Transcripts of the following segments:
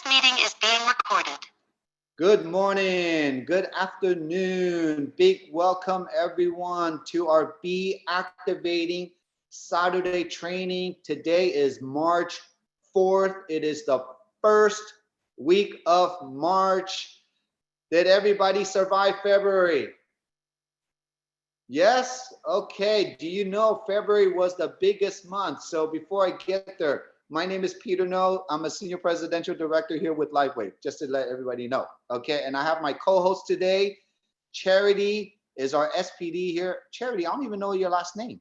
meeting is being recorded. Good morning, good afternoon. Big welcome everyone to our BeActivating Saturday training. Today is March 4th. It is the first week of March. Did everybody survive February? Yes? Okay. Do you know February was the biggest month? So before I get there, my name is Peter No. I'm a Senior Presidential Director here with Lifewave, just to let everybody know. Okay, and I have my co-host today. Charity is our SPD here. Charity, I don't even know your last name.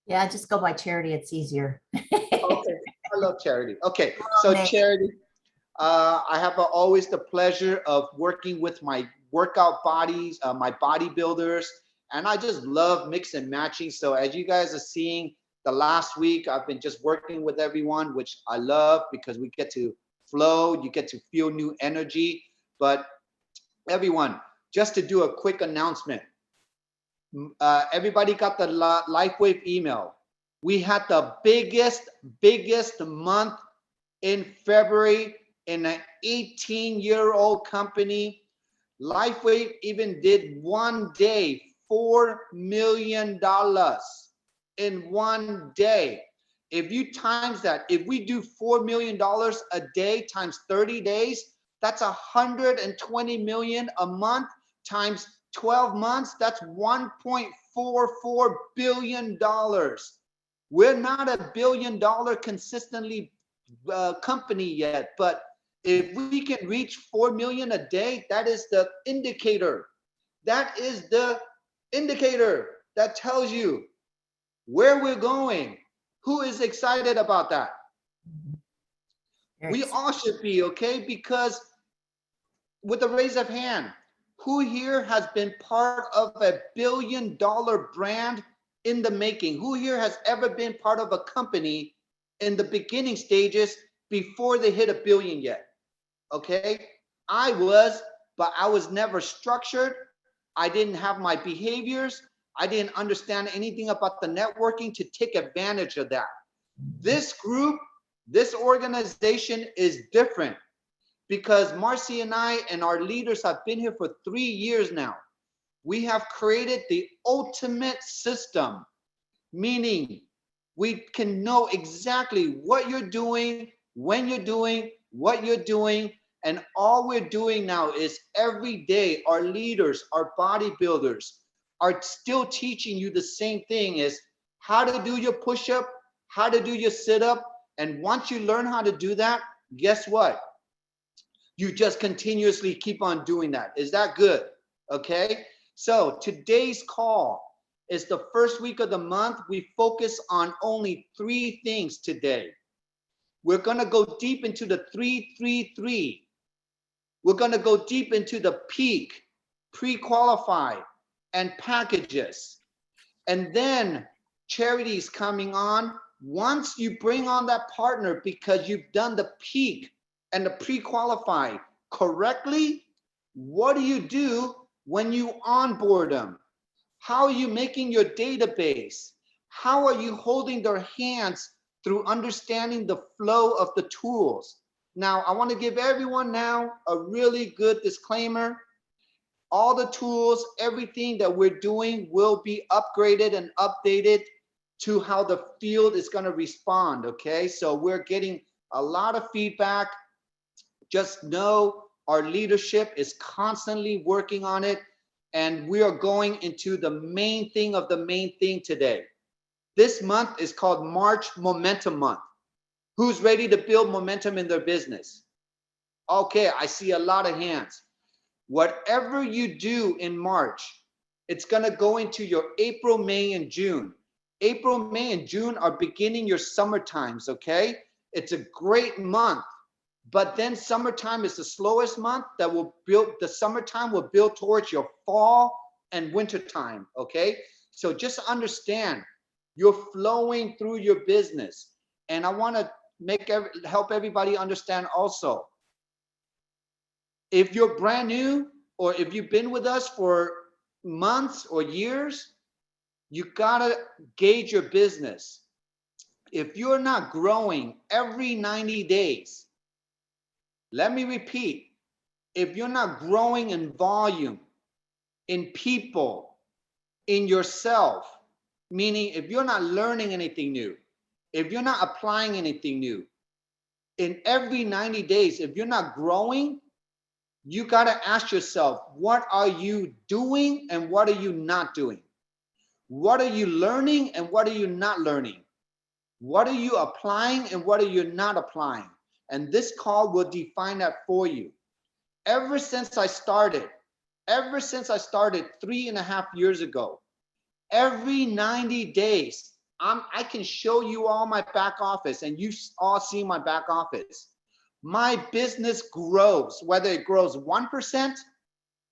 Yeah, just go by Charity. It's easier. Okay, hello, Charity. Okay, so Charity, I have always the pleasure of working with my workout bodies, my bodybuilders, and I just love mix and matching. So as you guys are seeing, the last week, I've been just working with everyone, which I love because we get to flow, you get to feel new energy. But everyone, just to do a quick announcement, everybody got the Lifewave email. We had the biggest month in February in an 18-year-old company. Lifewave even did one day, $4 million. In one day. If you times that, if we do $4 million a day times 30 days, that's 120 million a month times 12 months. That's $1.44 billion. We're not a billion-dollar consistently company yet, but if we can reach 4 million a day, that is the indicator. That is the indicator that tells you where we're going. Who is excited about that? We all should be, okay? Because with a raise of hand, who here has been part of a billion-dollar brand in the making? Who here has ever been part of a company in the beginning stages before they hit $1 billion yet? Okay? I was, but I was never structured. I didn't have my behaviors. I didn't understand anything about the networking to take advantage of that. This group, this organization is different because Marcy and I and our leaders have been here for 3 years now. We have created the ultimate system, meaning we can know exactly what you're doing, when you're doing, what you're doing, and all we're doing now is every day our leaders, our bodybuilders, are still teaching you the same thing is how to do your push-up, how to do your sit-up. And once you learn how to do that, guess what? You just continuously keep on doing that. Is that good? Okay. So today's call is the first week of the month. We focus on only 3 things today. We're going to go deep into the 3-3-3. We're going to go deep into the peak, pre-qualify, and packages. And then charities coming on. Once you bring on that partner because you've done the peak and the pre-qualify correctly, what do you do when you onboard them? How are you making your database? How are you holding their hands through understanding the flow of the tools? Now, I want to give everyone now a really good disclaimer. All the tools, everything that we're doing will be upgraded and updated to how the field is going to respond, okay? So we're getting a lot of feedback. Just know our leadership is constantly working on it, and we are going into the main thing of the main thing today. This month is called March Momentum Month. Who's ready to build momentum in their business? Okay, I see a lot of hands. Whatever you do in March, it's going to go into your April, May, and June. April, May, and June are beginning your summer times, okay? It's a great month, but then summertime is the slowest month that will build, the summertime will build towards your fall and winter time, okay? So just understand, you're flowing through your business. And I want to help everybody understand also, if you're brand new or if you've been with us for months or years, you gotta gauge your business. If you're not growing every 90 days, Let me repeat. If you're not growing in volume, in people, in yourself, meaning if you're not learning anything new, if you're not applying anything new, in every 90 days, if you're not growing, you got to ask yourself, what are you doing and what are you not doing? What are you learning and what are you not learning? What are you applying and what are you not applying? And this call will define that for you. Ever since I started 3.5 years ago, every 90 days, I can show you all my back office and you all see my back office. My business grows, whether it grows 1%,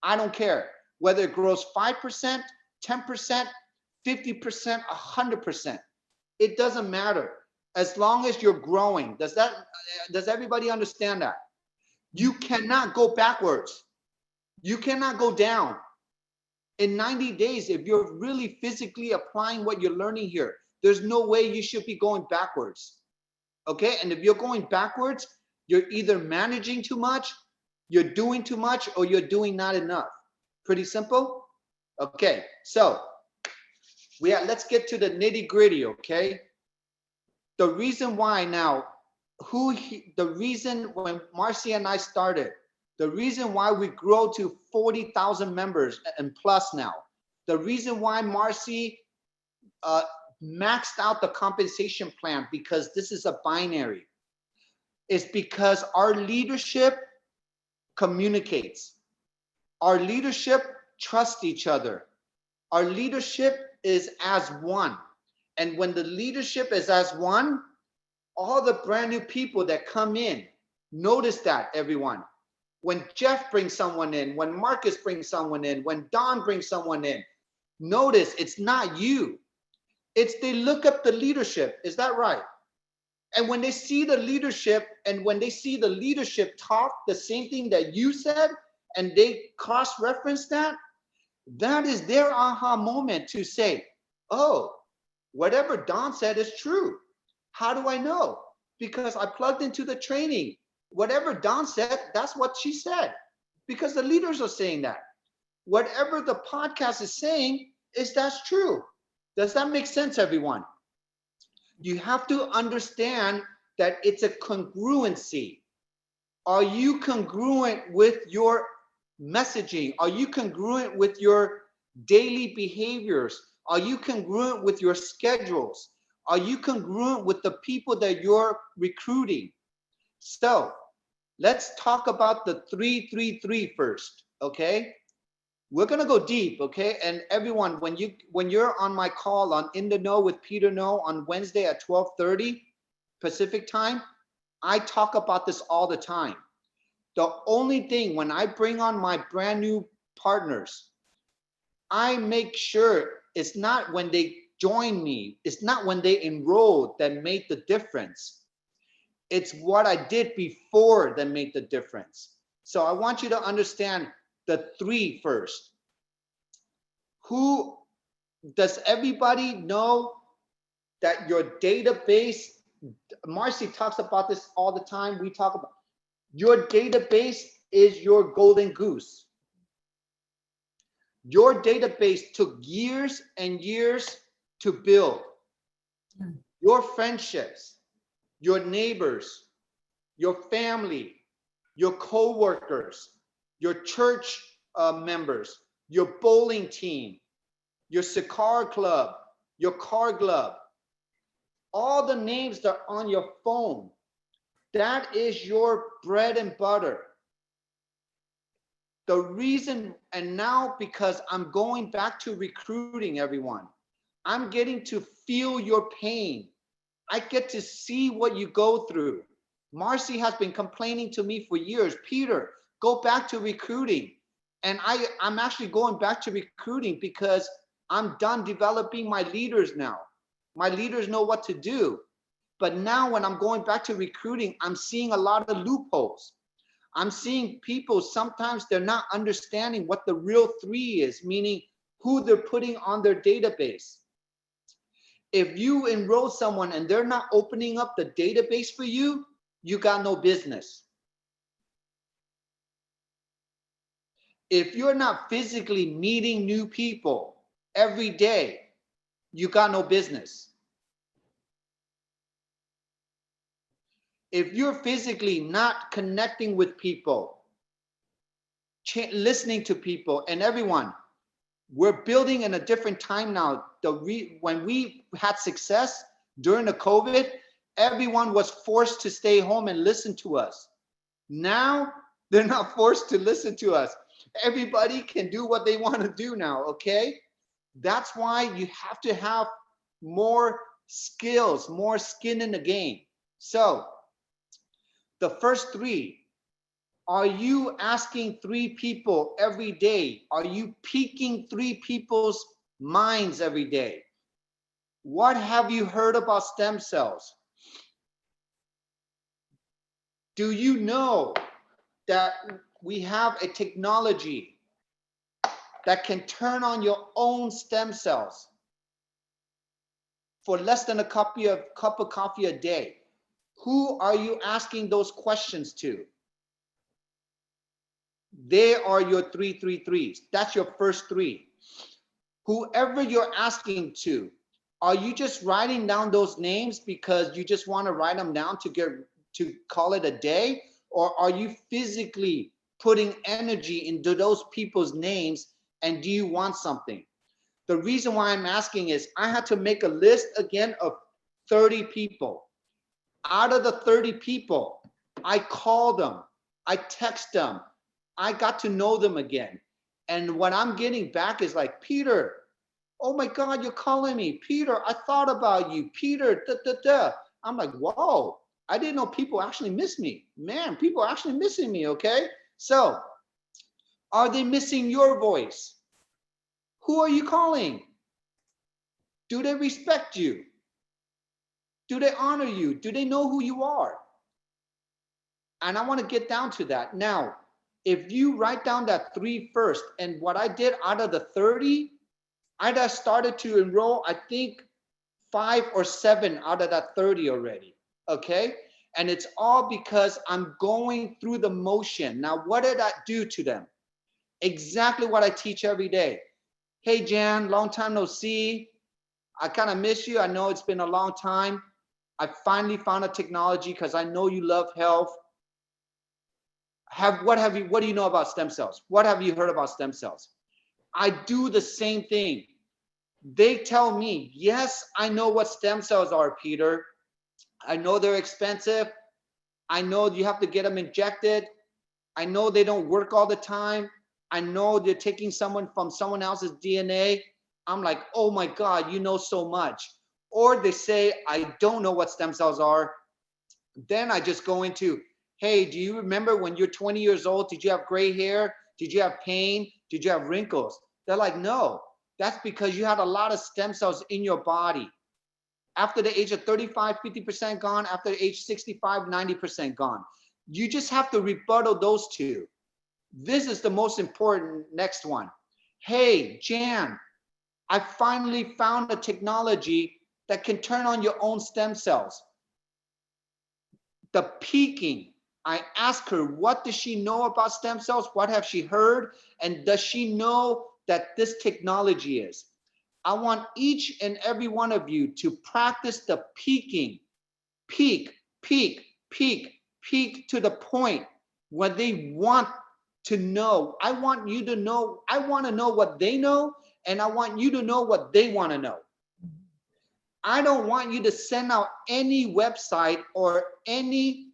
I don't care. Whether it grows 5%, 10%, 50%, 100%, it doesn't matter. As long as you're growing. Does everybody understand that? You cannot go backwards. You cannot go down. In 90 days, if you're really physically applying what you're learning here, there's no way you should be going backwards. Okay? And if you're going backwards, you're either managing too much, you're doing too much, or you're doing not enough. Pretty simple? Okay, so let's get to the nitty-gritty, okay? The reason why now, the reason when Marcy and I started, the reason why we grow to 40,000 members and plus now, the reason why Marcy maxed out the compensation plan, because this is a binary, is because our leadership communicates. Our leadership trusts each other. Our leadership is as one. And when the leadership is as one, all the brand new people that come in, notice that, everyone. When Jeff brings someone in, when Marcus brings someone in, when Don brings someone in, notice it's not you. It's they look up the leadership. Is that right? And when they see the leadership and when they see the leadership talk the same thing that you said, and they cross-reference that, that is their aha moment to say, oh, whatever Don said is true. How do I know? Because I plugged into the training. Whatever Don said, that's what she said. Because the leaders are saying that. Whatever the podcast is saying is that's true. Does that make sense, everyone? You have to understand that it's a congruency. Are you congruent with your messaging? Are you congruent with your daily behaviors? Are you congruent with your schedules? Are you congruent with the people that you're recruiting? So let's talk about the 3-3-3 first, okay? We're gonna go deep, okay? And everyone, when you're on my call on In the Know with Peter No on Wednesday at 12:30 Pacific time, I talk about this all the time. The only thing when I bring on my brand new partners, I make sure it's not when they join me, it's not when they enrolled that made the difference. It's what I did before that made the difference. So I want you to understand the 3 first. Who does everybody know that your database, Marcy talks about this all the time, we talk about, your database is your golden goose. Your database took years and years to build. Your friendships, your neighbors, your family, your co-workers, your church members, your bowling team, your cigar club, your car club, all the names that are on your phone, that is your bread and butter. The reason, and now because I'm going back to recruiting, everyone, I'm getting to feel your pain. I get to see what you go through. Marcy has been complaining to me for years, Peter, go back to recruiting. And I'm actually going back to recruiting because I'm done developing my leaders now. My leaders know what to do. But now when I'm going back to recruiting, I'm seeing a lot of loopholes. I'm seeing people, sometimes they're not understanding what the real 3 is, meaning who they're putting on their database. If you enroll someone and they're not opening up the database for you, you got no business. If you're not physically meeting new people every day, you got no business. If you're physically not connecting with people, listening to people, and everyone, we're building in a different time now. When we had success during the COVID, everyone was forced to stay home and listen to us. Now, they're not forced to listen to us. Everybody can do what they want to do now, okay? That's why you have to have more skills, more skin in the game. So, the first three, are you asking 3 people every day? Are you piquing 3 people's minds every day? What have you heard about stem cells? Do you know that we have a technology that can turn on your own stem cells for less than a cup of coffee a day? Who are you asking those questions to? They are your 333s. That's your first 3. Whoever you're asking to, are you just writing down those names because you just want to write them down to call it a day? Or are you physically putting energy into those people's names, and do you want something? The reason why I'm asking is I had to make a list again of 30 people. Out of the 30 people, I called them, I text them, I got to know them again. And what I'm getting back is like, Peter, oh my God, you're calling me. Peter, I thought about you. Peter, da, da, da. I'm like, whoa, I didn't know people actually miss me. Man, people are actually missing me, okay? So, are they missing your voice? Who are you calling? Do they respect you? Do they honor you? Do they know who you are? And I want to get down to that. Now, if you write down that 3 first, and what I did out of the 30, I just started to enroll, I think 5 or 7 out of that 30 already, okay? And it's all because I'm going through the motion. Now, what did I do to them? Exactly what I teach every day. Hey, Jan, long time no see. I kind of miss you. I know it's been a long time. I finally found a technology because I know you love health. What do you know about stem cells? What have you heard about stem cells? I do the same thing. They tell me, yes, I know what stem cells are, Peter. I know they're expensive. I know you have to get them injected. I know they don't work all the time. I know they're taking someone from someone else's DNA. I'm like, oh my God, you know so much. Or they say, I don't know what stem cells are. Then I just go into, hey, do you remember when you're 20 years old? Did you have gray hair? Did you have pain? Did you have wrinkles? They're like, no, that's because you had a lot of stem cells in your body. After the age of 35, 50% gone. After the age 65, 90% gone. You just have to rebuttal those 2. This is the most important next one. Hey, Jan, I finally found a technology that can turn on your own stem cells. The peaking, I ask her, what does she know about stem cells? What have she heard? And does she know that this technology is? I want each and every one of you to practice the peaking. Peak, peak, peak, peak to the point where they want to know. I want you to know. I want to know what they know, and I want you to know what they want to know. I don't want you to send out any website or any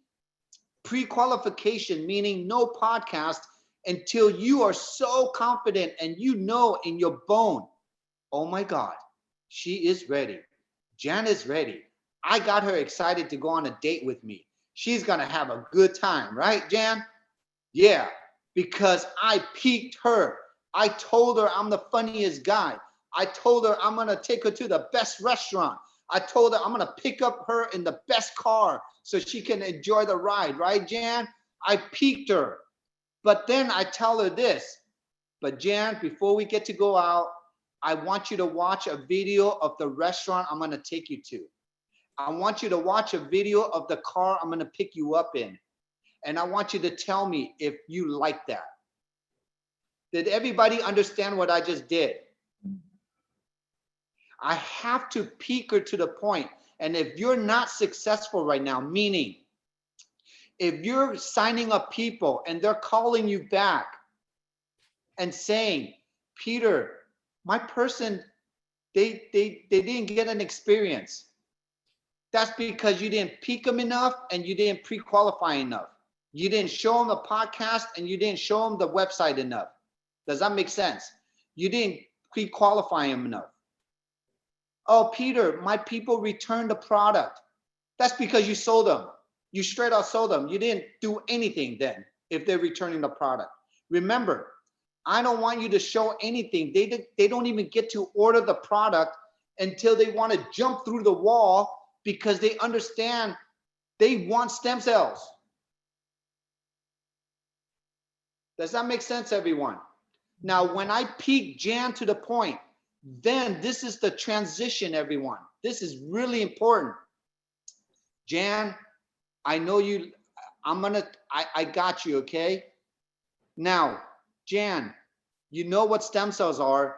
pre-qualification, meaning no podcast, until you are so confident and you know in your bone, oh my God, she is ready. Jan is ready. I got her excited to go on a date with me. She's going to have a good time, right, Jan? Yeah, because I piqued her. I told her I'm the funniest guy. I told her I'm going to take her to the best restaurant. I told her I'm going to pick up her in the best car so she can enjoy the ride, right, Jan? I piqued her. But then I tell her this, but Jan, before we get to go out, I want you to watch a video of the restaurant I'm going to take you to. I want you to watch a video of the car I'm going to pick you up in. And I want you to tell me if you like that. Did everybody understand what I just did? I have to peak her to the point. And if you're not successful right now, meaning if you're signing up people and they're calling you back and saying, Peter, my person, they didn't get an experience. That's because you didn't peak them enough and you didn't pre-qualify enough. You didn't show them the podcast and you didn't show them the website enough. Does that make sense? You didn't pre-qualify them enough. Oh, Peter, my people returned the product. That's because you sold them. You straight out sold them. You didn't do anything then if they're returning the product. Remember, I don't want you to show anything. They don't even get to order the product until they want to jump through the wall because they understand they want stem cells. Does that make sense, everyone? Now, when I peak Jan to the point, then this is the transition, everyone. This is really important. Jan, I know you, I got you, okay? Now, Jan, you know what stem cells are.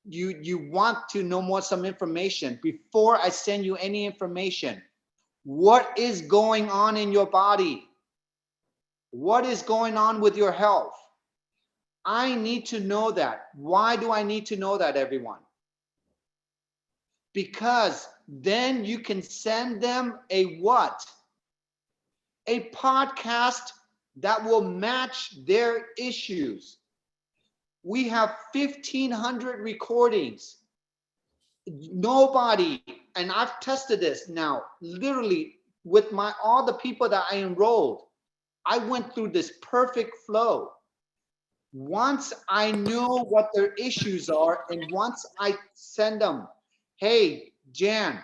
You want to know more some information. Before I send you any information, what is going on in your body? What is going on with your health? I need to know that. Why do I need to know that, everyone? Because then you can send them a what? A podcast that will match their issues. We have 1,500 recordings. Nobody, and I've tested this now, literally with all the people that I enrolled, I went through this perfect flow. Once I know what their issues are, and once I send them, hey, Jan,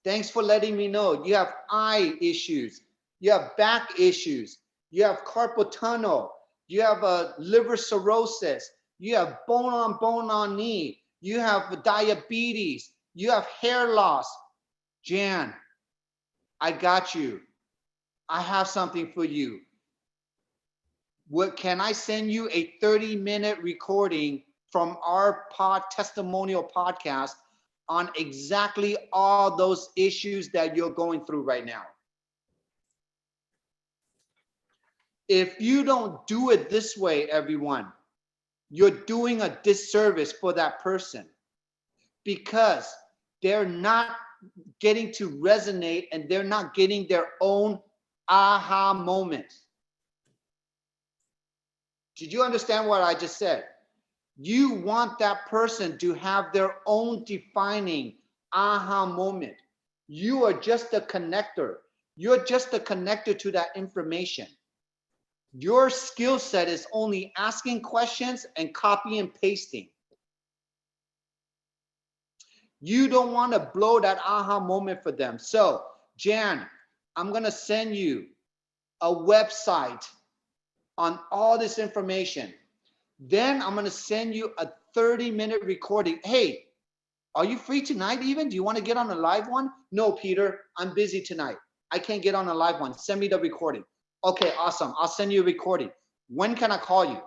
thanks for letting me know you have eye issues, you have back issues, you have carpal tunnel, you have a liver cirrhosis, you have bone-on knee, you have diabetes, you have hair loss. Jan, I got you. I have something for you. What can I send you a 30-minute recording from our testimonial podcast on exactly all those issues that you're going through right now? If you don't do it this way, everyone, you're doing a disservice for that person because they're not getting to resonate and they're not getting their own aha moment. Did you understand what I just said? You want that person to have their own defining aha moment. You are just a connector. You're just a connector to that information. Your skill set is only asking questions and copy and pasting. You don't want to blow that aha moment for them. So, Jan, I'm going to send you a website on all this information. Then I'm going to send you a 30-minute recording. Hey, are you free tonight even? Do you want to get on a live one? No, Peter, I'm busy tonight. I can't get on a live one. Send me the recording. Okay, awesome. I'll send you a recording. When can I call you?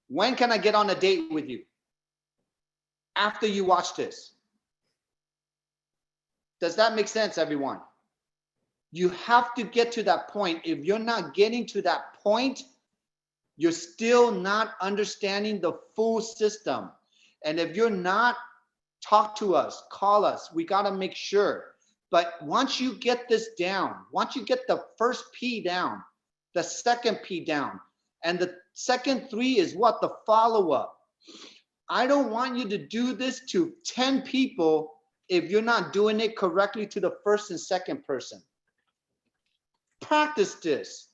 When can I get on a date with you? After you watch this. Does that make sense, everyone? You have to get to that point. If you're not getting to that point, you're still not understanding the full system. And if you're not, talk to us, call us. We got to make sure. But once you get this down, once you get the first P down, the second P down, and the second 3 is what? The follow-up. I don't want you to do this to 10 people if you're not doing it correctly to the first and second person. Practice this.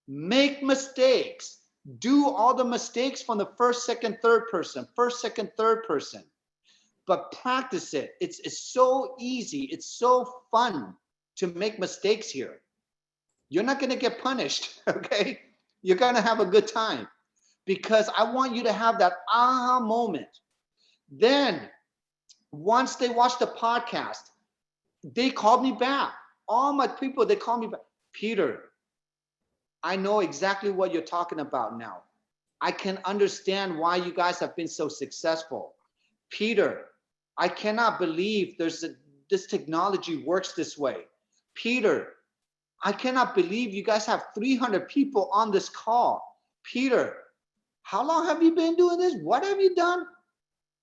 Make mistakes. Do all the mistakes from the first, second, third person. First, second, third person. But practice it. It's so easy. It's so fun to make mistakes here. You're not going to get punished, okay? You're going to have a good time because I want you to have that aha moment. Then, once they watch the podcast, they called me back. All my people, they call me back. Peter, I know exactly what you're talking about now. I can understand why you guys have been so successful. Peter, I cannot believe this technology works this way. Peter, I cannot believe you guys have 300 people on this call. Peter, how long have you been doing this? What have you done?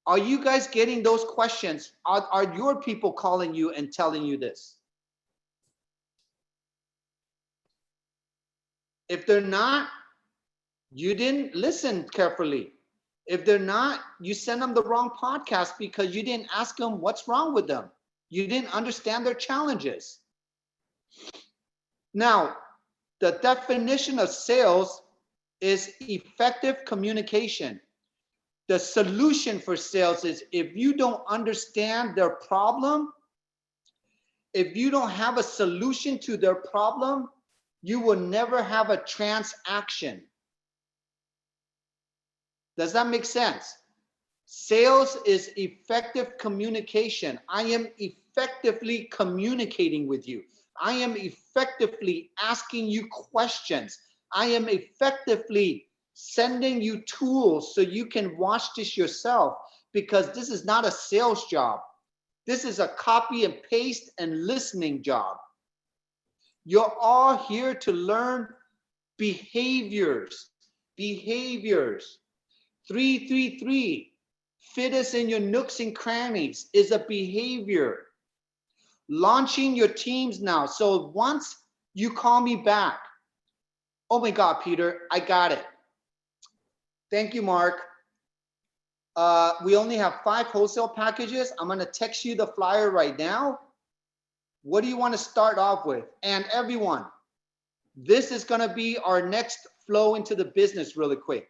Are you guys getting those questions? Are your people calling you and telling you this? If they're not, you didn't listen carefully. If they're not, you send them the wrong podcast because you didn't ask them what's wrong with them. You didn't understand their challenges. Now, the definition of sales is effective communication. The solution for sales is if you don't understand their problem, if you don't have a solution to their problem, you will never have a transaction. Does that make sense? Sales is effective communication. I am effectively communicating with you. I am effectively asking you questions. I am effectively sending you tools so you can watch this yourself, because this is not a sales job. This is a copy and paste and listening job. You're all here to learn behaviors. 333, fit us in your nooks and crannies, is a behavior. Launching your teams now. So once you call me back, oh my God, Peter, I got it. Thank you, Mark. We only have 5 wholesale packages. I'm going to text you the flyer right now. What do you want to start off with? And everyone, this is going to be our next flow into the business really quick.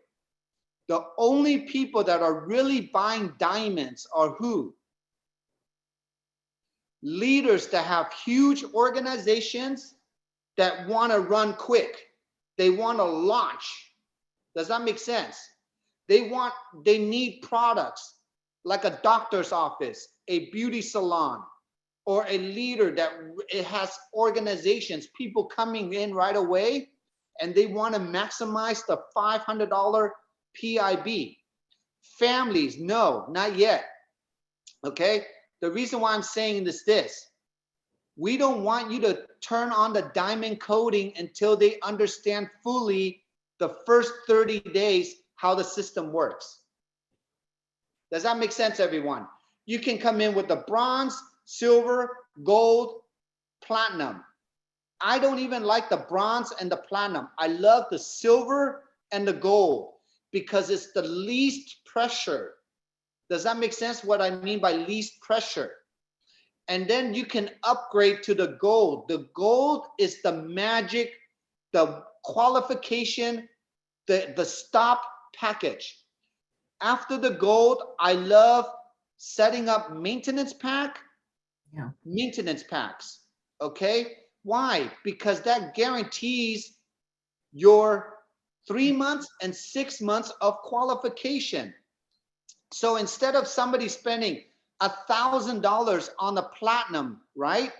The only people that are really buying diamonds are who? Leaders that have huge organizations that want to run quick. They want to launch. Does that make sense? They need products like a doctor's office, a beauty salon, or a leader that it has organizations, people coming in right away, and they want to maximize the $500 PIB. Families, no, not yet. Okay? The reason why I'm saying this, we don't want you to turn on the diamond coding until they understand fully the first 30 days how the system works. Does that make sense, everyone? You can come in with the bronze, silver, gold, platinum. I don't even like the bronze and the platinum. I love the silver and the gold because it's the least pressure. Does that make sense what I mean by least pressure? And then you can upgrade to the gold. The gold is the magic, the qualification, the stop package. After the gold, I love setting up maintenance packs. Okay? Why? Because that guarantees your 3 months and 6 months of qualification. So instead of somebody spending $1,000 on the platinum, right?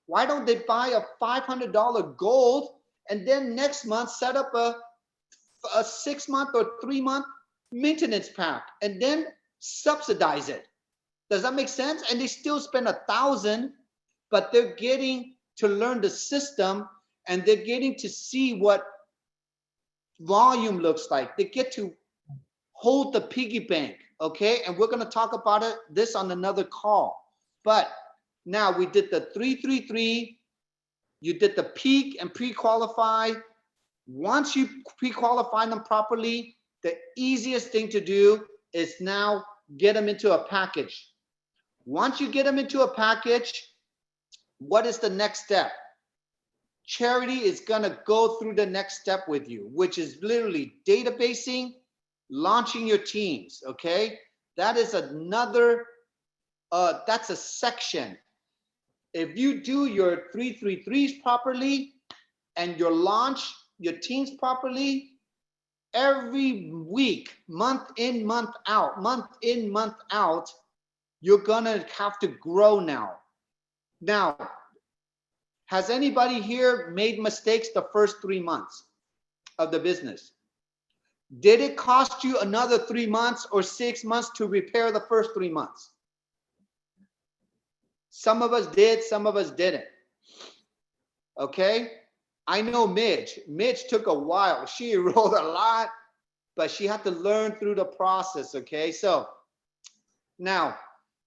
Why don't they buy a $500 gold and then next month set up a 6 month or 3 month maintenance pack and then subsidize it? Does that make sense? And they still spend $1,000, but they're getting to learn the system and they're getting to see what volume looks like. They get to hold the piggy bank, okay? And we're gonna talk about this on another call. But now we did the 333, you did the peak and pre-qualify. Once you pre-qualify them properly, the easiest thing to do is now get them into a package. Once you get them into a package, what is the next step? Charity is gonna go through the next step with you, which is literally databasing, launching your teams, okay? That is another, that's a section. If you do your 333s properly and your launch, your teams properly, every week, month in, month out, you're gonna have to grow now. Now, has anybody here made mistakes the first 3 months of the business? Did it cost you another 3 months or 6 months to repair the first 3 months? Some of us did, some of us didn't. Okay? I know Midge. Midge took a while. She enrolled a lot, but she had to learn through the process. Okay? So now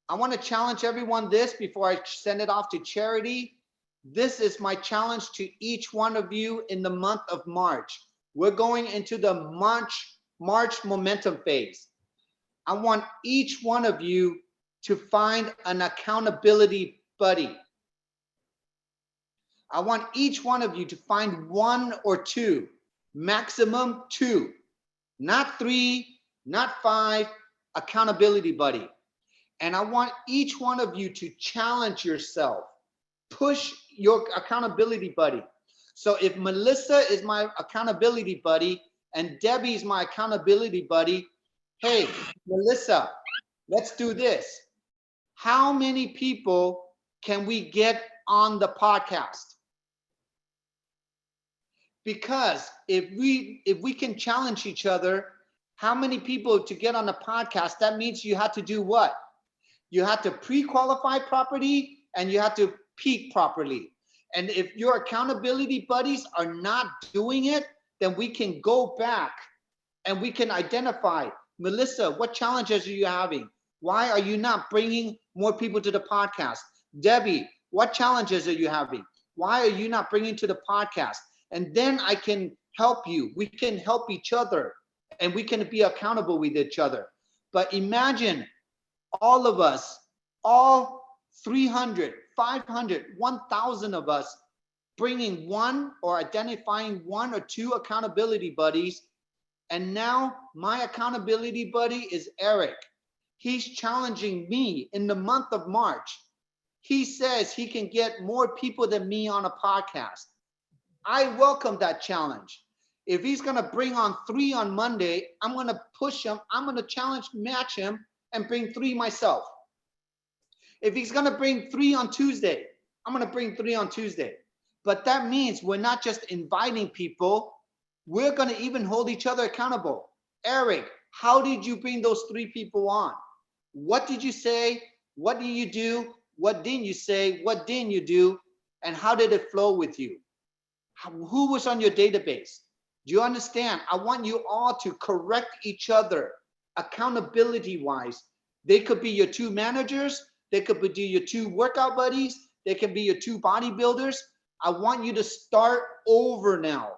I want to challenge everyone this before I send it off to Charity. This is my challenge to each one of you in the month of March. We're going into the March momentum phase. I want each one of you to find an accountability buddy. I want each one of you to find 1 or 2, maximum 2, not 3, not 5, accountability buddy. And I want each one of you to challenge yourself, push your accountability buddy. So if Melissa is my accountability buddy and Debbie is my accountability buddy, hey, Melissa, let's do this. How many people can we get on the podcast? Because if we can challenge each other, how many people to get on the podcast, that means you have to do what? You have to pre-qualify properly and you have to peak properly. And if your accountability buddies are not doing it, then we can go back and we can identify, Melissa, what challenges are you having? Why are you not bringing more people to the podcast? Debbie, what challenges are you having? Why are you not bringing to the podcast? And then I can help you. We can help each other and we can be accountable with each other. But imagine all of us, all 300, 500, 1,000 of us bringing 1 or identifying 1 or 2 accountability buddies. And now my accountability buddy is Eric. He's challenging me in the month of March. He says he can get more people than me on a podcast. I welcome that challenge. If he's going to bring on 3 on Monday, I'm going to push him. I'm going to match him and bring 3 myself. If he's going to bring 3 on Tuesday, I'm going to bring 3 on Tuesday. But that means we're not just inviting people. We're going to even hold each other accountable. Eric, how did you bring those 3 people on? What did you say? What did you do? What didn't you say? What didn't you do? And how did it flow with you? Who was on your database? Do you understand? I want you all to correct each other accountability wise. They could be your 2 managers. They could be your 2 workout buddies. They can be your 2 bodybuilders. I want you to start over now.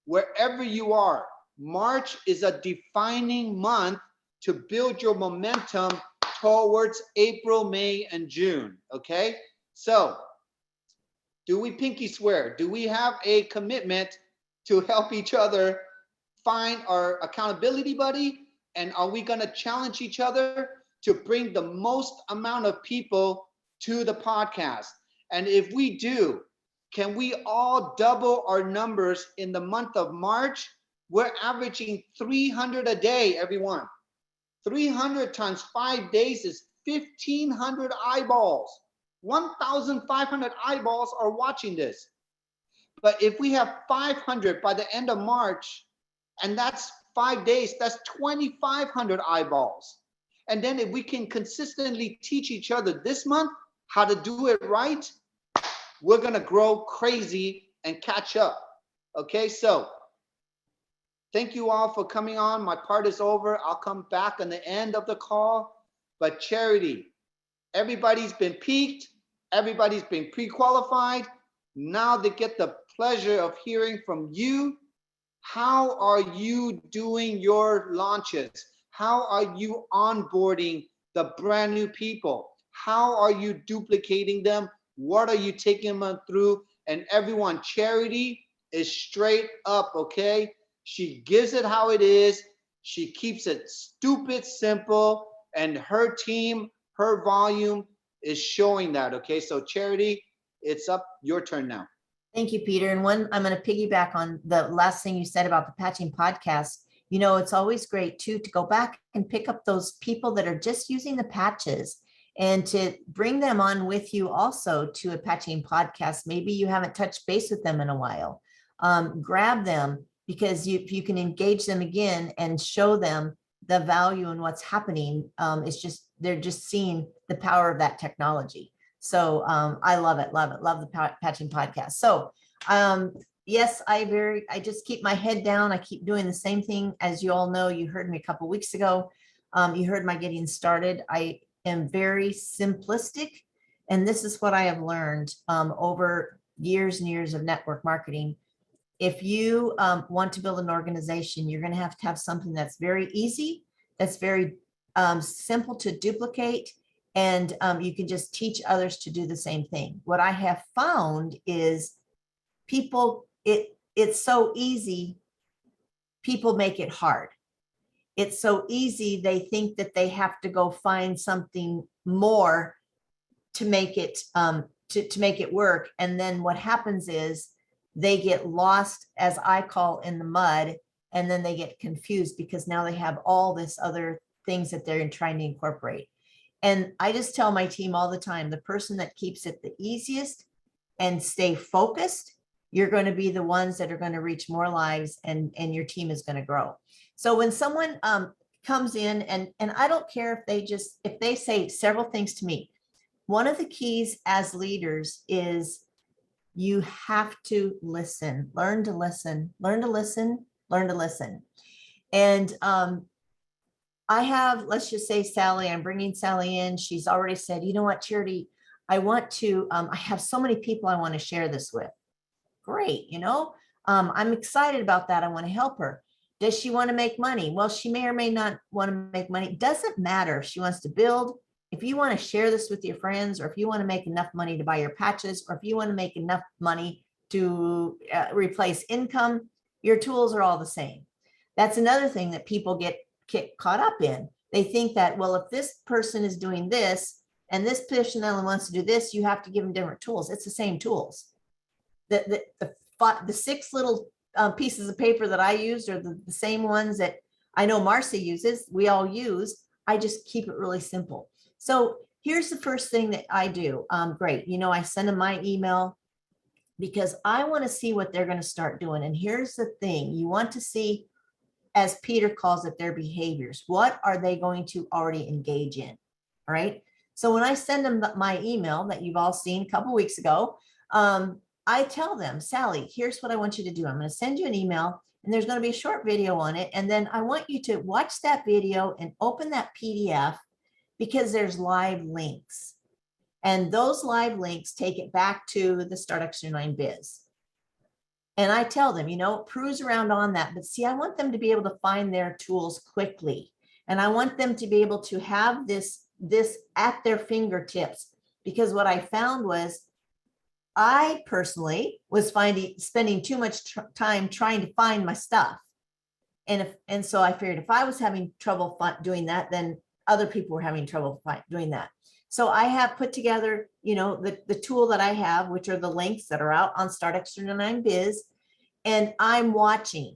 Wherever you are, March is a defining month to build your momentum towards April, May, and June. Okay? So, do we pinky swear? Do we have a commitment to help each other find our accountability buddy? And are we going to challenge each other to bring the most amount of people to the podcast? And if we do, can we all double our numbers in the month of March? We're averaging 300 a day, everyone. 300 times 5 days is 1,500 eyeballs. 1,500 eyeballs are watching this. But if we have 500 by the end of March, and that's 5 days, that's 2,500 eyeballs. And then if we can consistently teach each other this month how to do it right, we're going to grow crazy and catch up. Okay, so thank you all for coming on. My part is over. I'll come back on the end of the call. But Charity, everybody's been peaked. Everybody's been pre-qualified. Now they get the pleasure of hearing from you. How are you doing your launches? How are you onboarding the brand new people? How are you duplicating them? What are you taking them through? And everyone, Charity is straight up, okay? She gives it how it is. She keeps it stupid simple, and her team, her volume is showing that, okay? So Charity, it's up your turn now. Thank you, Peter. And I'm going to piggyback on the last thing you said about the patching podcast. You know, it's always great too to go back and pick up those people that are just using the patches and to bring them on with you also to a patching podcast. Maybe you haven't touched base with them in a while. Grab them, because if you can engage them again and show them the value in what's happening, it's just, they're just seeing the power of that technology. So I love it, love the patching podcast. So yes, I just keep my head down. I keep doing the same thing. As you all know, you heard me a couple of weeks ago. You heard my getting started. I am very simplistic. And this is what I have learned over years and years of network marketing. If you want to build an organization, you're going to have something that's very easy, that's very simple to duplicate, and you can just teach others to do the same thing. What I have found is people, it's so easy, people make it hard. It's so easy, they think that they have to go find something more to make it to make it work. And then what happens is they get lost, as I call, in the mud, and then they get confused because now they have all this other things that they're trying to incorporate. And I just tell my team all the time, the person that keeps it the easiest and stay focused, you're going to be the ones that are going to reach more lives, and your team is going to grow. So when someone comes in, and I don't care if they say several things to me, one of the keys as leaders is you have to listen, learn to listen, learn to listen, learn to listen. And I have, let's just say Sally, I'm bringing Sally in. She's already said, you know what, Charity, I want to, I have so many people I want to share this with. Great. I'm excited about that. I want to help her. Does she want to make money? Well, she may or may not want to make money. It doesn't matter if she wants to build. If you want to share this with your friends, or if you want to make enough money to buy your patches, or if you want to make enough money to replace income, your tools are all the same. That's another thing that people get caught up in. They think that, well, if this person is doing this and this person only wants to do this, you have to give them different tools. It's the same tools. The 6 little pieces of paper that I used are the same ones that I know Marcy uses, we all use. I just keep it really simple. So here's the first thing that I do. Great. I send them my email because I want to see what they're going to start doing. And here's the thing. You want to see, as Peter calls it, their behaviors. What are they going to already engage in? All right. So when I send them my email that you've all seen a couple of weeks ago, I tell them, Sally, here's what I want you to do. I'm going to send you an email, and there's going to be a short video on it. And then I want you to watch that video and open that PDF, because there's live links. And those live links take it back to the Start Extra 9 Biz. And I tell them, cruise around on that. But see, I want them to be able to find their tools quickly. And I want them to be able to have this at their fingertips. Because what I found was, I personally was spending too much time trying to find my stuff. And so I figured if I was having trouble doing that, then other people were having trouble doing that. So I have put together, the tool that I have, which are the links that are out on Start Extra 9 Biz, and I'm watching.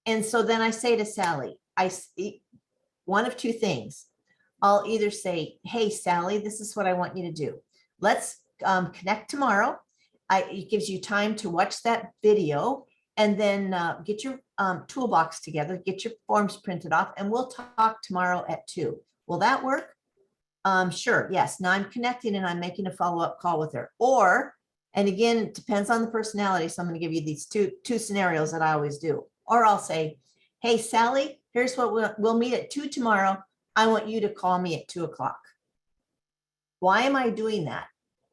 And so then I say to Sally, one of two things. I'll either say, hey, Sally, this is what I want you to do. Let's connect tomorrow. It gives you time to watch that video, and then get your toolbox together, get your forms printed off, and we'll talk tomorrow at 2. Will that work? Sure. Yes. Now I'm connecting and I'm making a follow-up call with her. Or, and again, it depends on the personality. So I'm going to give you these two scenarios that I always do. Or I'll say, hey, Sally, here's what we'll meet at 2 tomorrow. I want you to call me at 2 o'clock. Why am I doing that?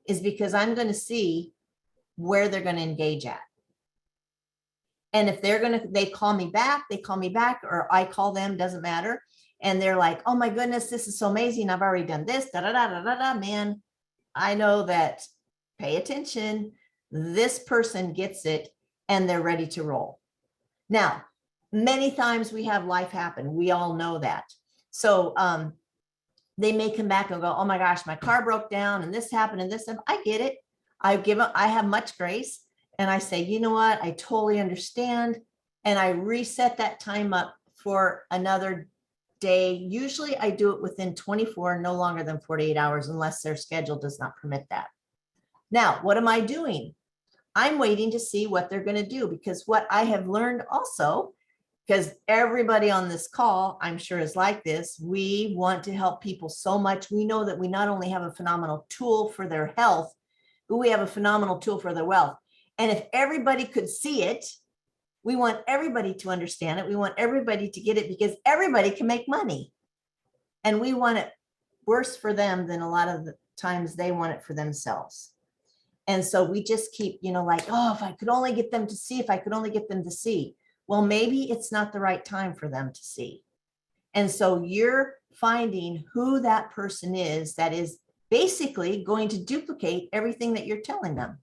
Is because I'm going to see where they're going to engage at. And if they call me back, or I call them, doesn't matter. And they're like, oh my goodness, this is so amazing. I've already done this, man. I know that, pay attention. This person gets it and they're ready to roll. Now, many times we have life happen. We all know that. So they may come back and go, oh my gosh, my car broke down and this happened and this happened. I get it. I have much grace. And I say, you know what? I totally understand. And I reset that time up for another day. Usually I do it within 24, no longer than 48 hours, unless their schedule does not permit that. Now, what am I doing? I'm waiting to see what they're going to do, because what I have learned also, because everybody on this call, I'm sure, is like this. We want to help people so much. We know that we not only have a phenomenal tool for their health, but we have a phenomenal tool for their wealth. And if everybody could see it, we want everybody to understand it. We want everybody to get it, because everybody can make money. And we want it worse for them than a lot of the times they want it for themselves. And so we just keep, like, oh, if I could only get them to see, if I could only get them to see. Well, maybe it's not the right time for them to see. And so you're finding who that person is that is basically going to duplicate everything that you're telling them.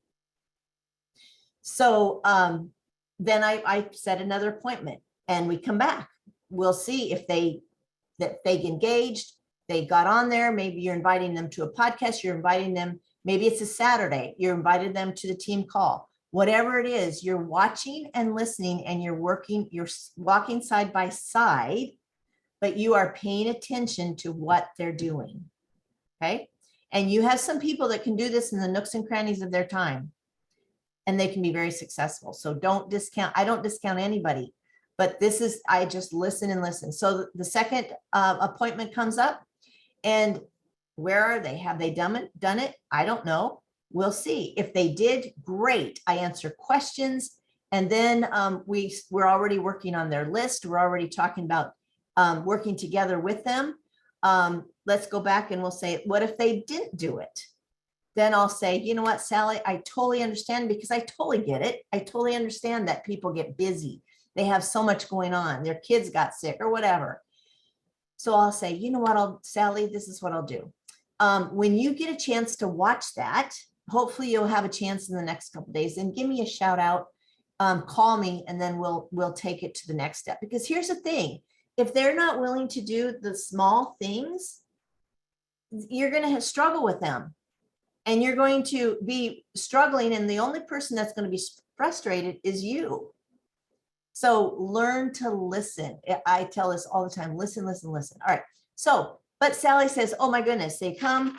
So then I set another appointment and we come back. We'll see if they engaged, they got on there. Maybe you're inviting them to a podcast, you're inviting them, maybe it's a Saturday, you're invited them to the team call. Whatever it is, you're watching and listening, and you're walking side by side, but you are paying attention to what they're doing. Okay. And you have some people that can do this in the nooks and crannies of their time, and they can be very successful. So I don't discount anybody, but I just listen and listen. So the second appointment comes up, and where are they? Have they done it? I don't know. We'll see. If they did, great. I answer questions. And then we're already working on their list. We're already talking about working together with them. Let's go back and we'll say, what if they didn't do it? Then I'll say, you know what, Sally, I totally understand, because I totally get it. I totally understand that people get busy. They have so much going on. Their kids got sick or whatever. So I'll say, you know what, Sally, this is what I'll do. When you get a chance to watch that, hopefully you'll have a chance in the next couple of days, and give me a shout out, call me, and then we'll take it to the next step. Because here's the thing, if they're not willing to do the small things, you're going to struggle with them, and you're going to be struggling. And the only person that's going to be frustrated is you. So learn to listen. I tell this all the time, listen, listen, listen. All right. So, but Sally says, oh my goodness, they come,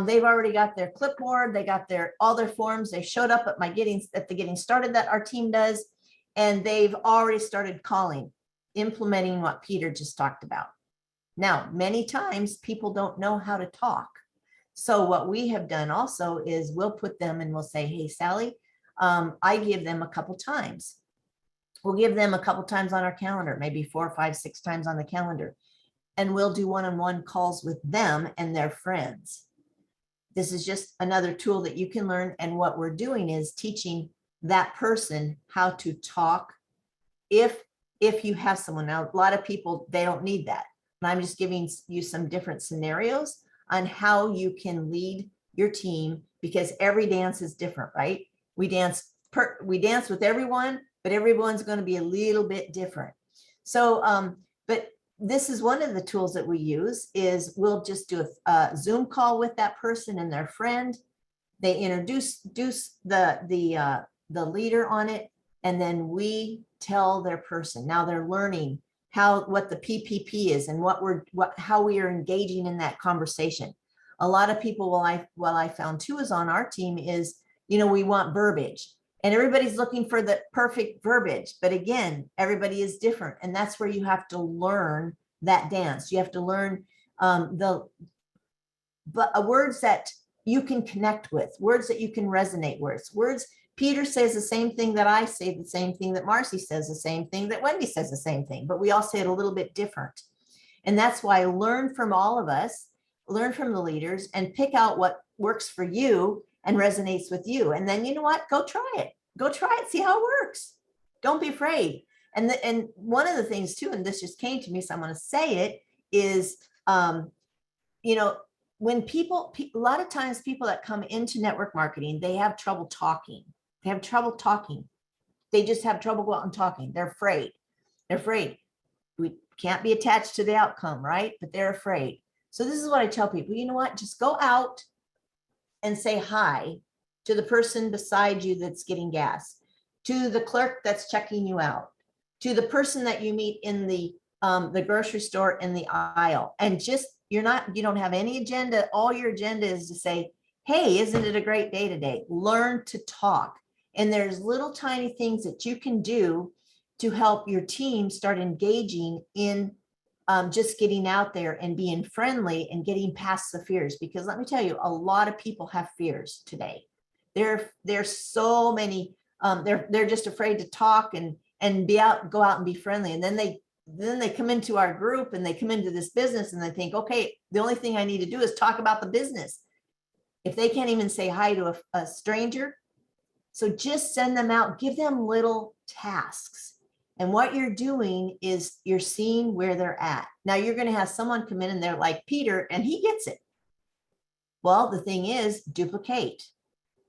they've already got their clipboard, they got all their forms, they showed up at the getting started that our team does, and they've already started calling, implementing what Peter just talked about. Now, many times people don't know how to talk. So what we have done also is we'll put them and we'll say, hey, Sally, I give them a couple times. We'll give them a couple times on our calendar, maybe 4, 5, 6 times on the calendar. And we'll do one-on-one calls with them and their friends. This is just another tool that you can learn. And what we're doing is teaching that person how to talk. If you have someone, now a lot of people, they don't need that. And I'm just giving you some different scenarios on how you can lead your team, because every dance is different, right? We dance with everyone, but everyone's going to be a little bit different. So, but this is one of the tools that we use. Is we'll just do a Zoom call with that person and their friend. They introduce the leader on it, and then we tell their person. Now they're learning what the PPP is and how we are engaging in that conversation. A lot of people, what I found too is on our team is, we want verbiage. And everybody's looking for the perfect verbiage. But again, everybody is different. And that's where you have to learn that dance. You have to learn words that you can connect with, words that you can resonate with, words. Peter says the same thing that I say, the same thing that Marcy says, the same thing that Wendy says, the same thing, but we all say it a little bit different. And that's why learn from all of us, learn from the leaders, and pick out what works for you and resonates with you. And then, you know what, go try it, see how it works. Don't be afraid. And one of the things too, and this just came to me, so I'm going to say it, is, when a lot of times people that come into network marketing, they have trouble talking. They just have trouble going out and talking. They're afraid. We can't be attached to the outcome, right? But they're afraid. So this is what I tell people, you know what, just go out and say hi to the person beside you that's getting gas, to the clerk that's checking you out, to the person that you meet in the grocery store in the aisle. And just, you don't have any agenda. All your agenda is to say, hey, isn't it a great day today? Learn to talk. And there's little tiny things that you can do to help your team start engaging in just getting out there and being friendly and getting past the fears. Because let me tell you, a lot of people have fears today. There's so many, they're just afraid to talk and go out and be friendly. And then they come into our group and they come into this business and they think, okay, the only thing I need to do is talk about the business. If they can't even say hi to a stranger, so just send them out, give them little tasks. And what you're doing is you're seeing where they're at. Now you're going to have someone come in and they're like Peter, and he gets it. Well, the thing is, duplicate.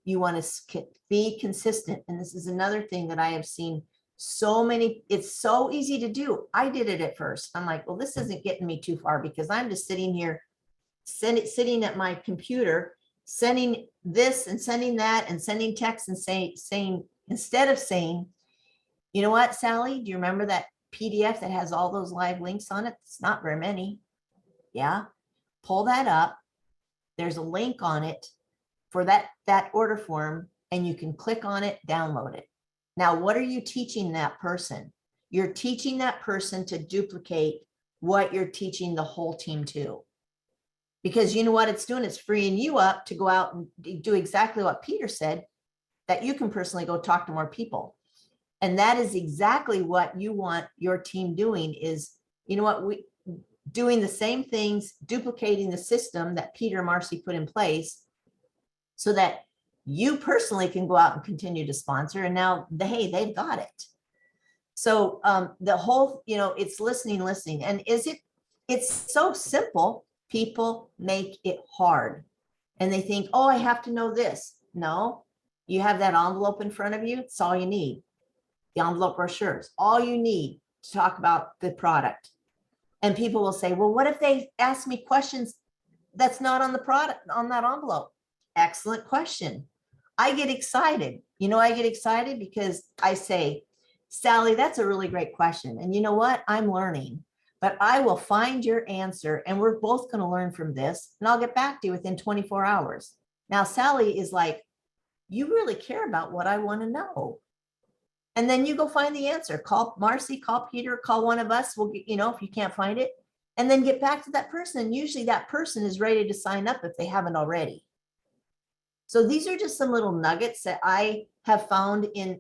You want to be consistent. And this is another thing that I have seen so many, it's so easy to do. I did it at first. I'm like, well, this isn't getting me too far because I'm just sitting here, sitting at my computer, sending this and sending that and sending texts and saying, instead of saying, you know what, Sally, do you remember that PDF that has all those live links on it? It's not very many. Yeah. Pull that up. There's a link on it for that order form, and you can click on it, download it. Now, what are you teaching that person? You're teaching that person to duplicate what you're teaching the whole team to. Because you know what it's doing? It's freeing you up to go out and do exactly what Peter said, that you can personally go talk to more people. And that is exactly what you want your team doing is, you know what, doing the same things, duplicating the system that Peter and Marcy put in place so that you personally can go out and continue to sponsor. And now, hey, they've got it. So the whole, it's listening. And it's so simple. People make it hard. And they think, oh, I have to know this. No, you have that envelope in front of you. It's all you need. The envelope brochures, all you need to talk about the product. And people will say, well, what if they ask me questions that's not on the product, on that envelope? Excellent question. I get excited. I get excited because I say, Sally, that's a really great question. And you know what? I'm learning, but I will find your answer and we're both going to learn from this. And I'll get back to you within 24 hours. Now, Sally is like, you really care about what I want to know. And then you go find the answer. Call Marcy, call Peter, call one of us. We'll get, if you can't find it, and then get back to that person. And usually that person is ready to sign up if they haven't already. So these are just some little nuggets that I have found in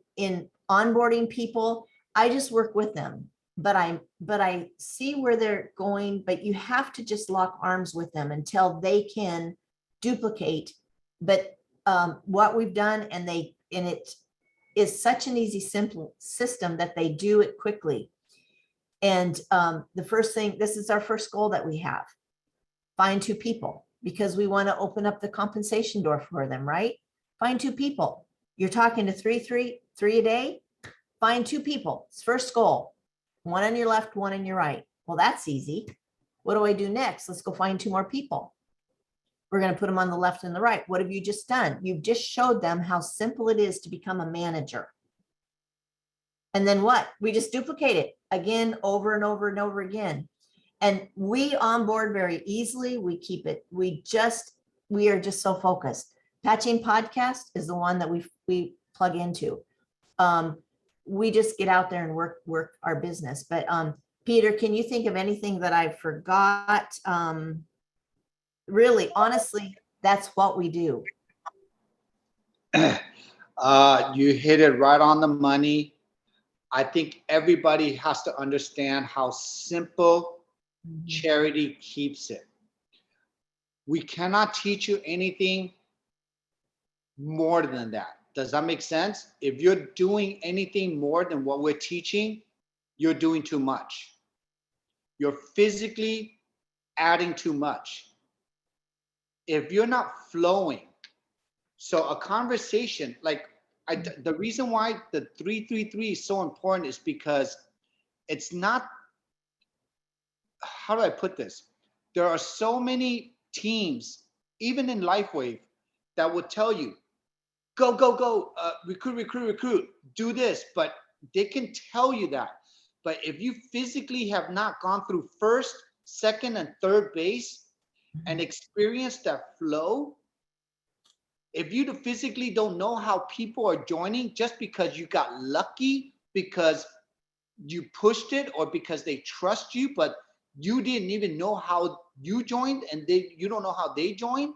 onboarding people. I just work with them, but I see where they're going, but you have to just lock arms with them until they can duplicate. But what we've done, and it is such an easy, simple system that they do it quickly. And the first thing, this is our first goal that we have. Find 2 people, because we want to open up the compensation door for them, right? Find 2 people. You're talking to three a day. Find 2 people. It's first goal. One on your left, one on your right. Well, that's easy. What do I do next? Let's go find 2 more people. We're going to put them on the left and the right. What have you just done? You've just showed them how simple it is to become a manager. And then what? We just duplicate it again, over and over and over again. And we onboard very easily. We keep it. We are just so focused. Patching Podcast is the one that we plug into. We just get out there and work our business. But Peter, can you think of anything that I forgot? Really, honestly, that's what we do. You hit it right on the money. I think everybody has to understand how simple charity keeps it. We cannot teach you anything more than that. Does that make sense? If you're doing anything more than what we're teaching, you're doing too much. You're physically adding too much. If you're not flowing, so a conversation, the reason why the 333 is so important is because it's not, how do I put this? There are so many teams, even in Lifewave, that would tell you, go, recruit, do this, but they can tell you that. But if you physically have not gone through first, second, and third base and experienced that flow, If you physically don't know how people are joining just because you got lucky, because you pushed it, or because they trust you, but you didn't even know how you joined, and you don't know how they joined,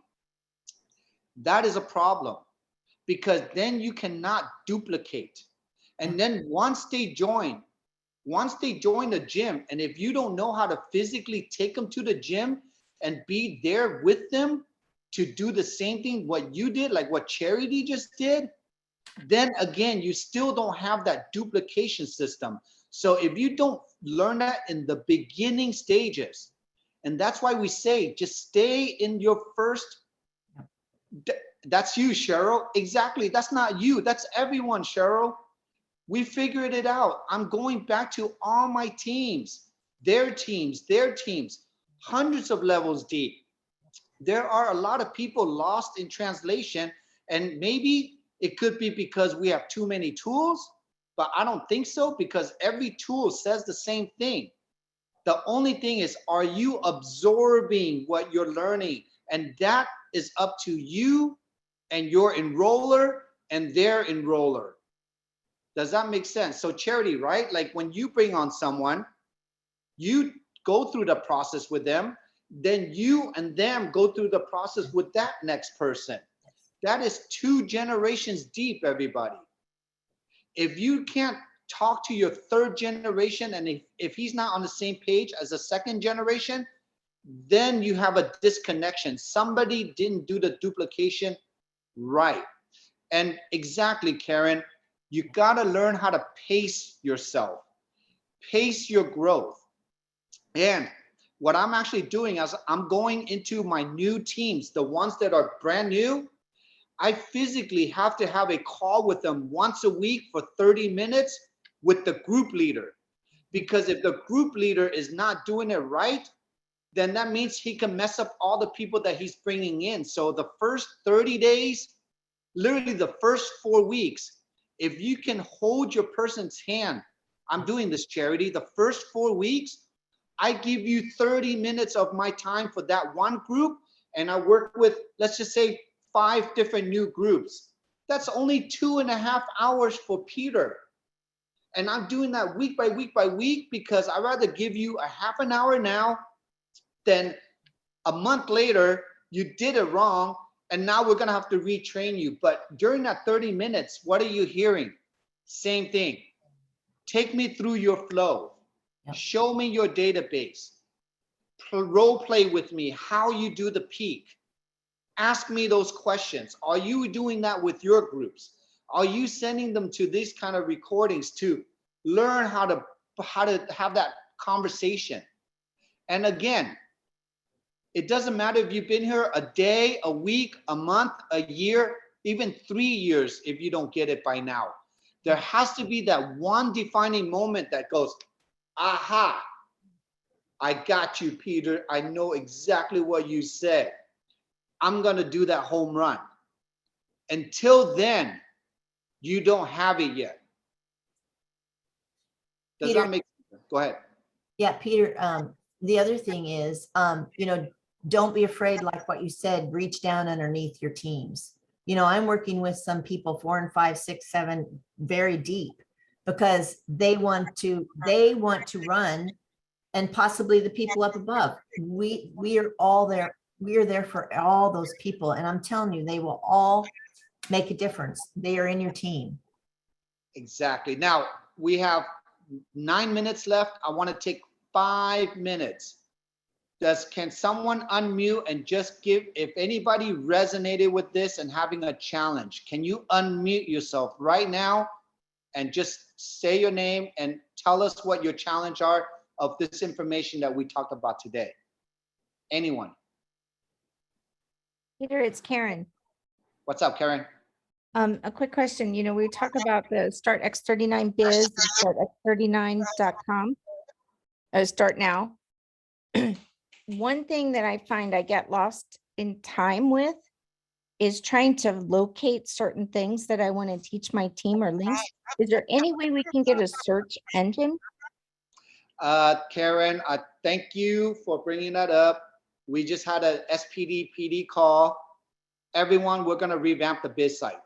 that is a problem, because then you cannot duplicate. And then once they join the gym, and if you don't know how to physically take them to the gym and be there with them to do the same thing what you did, like what Charity just did, then again, you still don't have that duplication system. So if you don't learn that in the beginning stages, and that's why we say, just stay in your first, that's you, Cheryl. Exactly. That's not you. That's everyone, Cheryl. We figured it out. I'm going back to all my teams, their teams, hundreds of levels deep. There are a lot of people lost in translation, and maybe it could be because we have too many tools, but I don't think so, because every tool says the same thing. The only thing is, are you absorbing what you're learning? And that is up to you and your enroller and their enroller. Does that make sense? So Charity, right? Like when you bring on someone, you go through the process with them, then you and them go through the process with that next person. That is 2 generations deep, everybody. If you can't talk to your 3rd generation, and if he's not on the same page as the 2nd generation, then you have a disconnection. Somebody didn't do the duplication right. And exactly, Karen, you got to learn how to pace yourself, pace your growth. And what I'm actually doing is I'm going into my new teams, the ones that are brand new. I physically have to have a call with them once a week for 30 minutes with the group leader. Because if the group leader is not doing it right, then that means he can mess up all the people that he's bringing in. So the first 30 days, literally the first 4 weeks, if you can hold your person's hand, I'm doing this, Charity, the first 4 weeks, I give you 30 minutes of my time for that one group, and I work with, let's just say, 5 different new groups. That's only 2.5 hours for Peter. And I'm doing that week by week by week, because I'd rather give you a half an hour now than a month later, you did it wrong, and now we're gonna have to retrain you. But during that 30 minutes, what are you hearing? Same thing. Take me through your flow. Yep. Show me your database. Role play with me how you do the peak. Ask me those questions. Are you doing that with your groups? Are you sending them to these kind of recordings to learn how to have that conversation? And again, it doesn't matter if you've been here a day, a week, a month, a year, even 3 years if you don't get it by now. There has to be that one defining moment that goes, aha, I got you, Peter. I know exactly what you said. I'm going to do that home run. Until then, you don't have it yet. Does Peter, that make sense? Go ahead. Yeah, Peter, the other thing is, don't be afraid, like what you said, reach down underneath your teams. I'm working with some people 4 and 5, 6, 7, very deep, because they want to run, and possibly the people up above. We are all there. We are there for all those people. And I'm telling you, they will all make a difference. They are in your team. Exactly. Now we have 9 minutes left. I want to take 5 minutes. Can someone unmute and just give, if anybody resonated with this and having a challenge, can you unmute yourself right now and just say your name and tell us what your challenge are of this information that we talked about today? Anyone? Peter, it's Karen. What's up, Karen? A quick question. We talk about the Start X39 Biz and StartX39.com. Start now. One thing that I find I get lost in time with is trying to locate certain things that I want to teach my team or links. Is there any way we can get a search engine? Karen, thank you for bringing that up. We just had a SPD PD call. everyone, we're gonna revamp the Biz Site.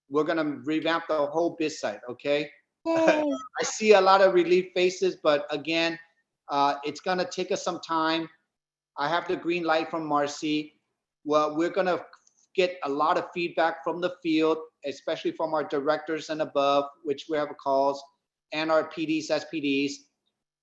We're gonna revamp the whole Biz Site, okay? Yay. I see a lot of relief faces, but again, it's gonna take us some time. I have the green light from Marcy. Well, we're gonna get a lot of feedback from the field, especially from our directors and above, which we have calls, and our PDs, SPDs.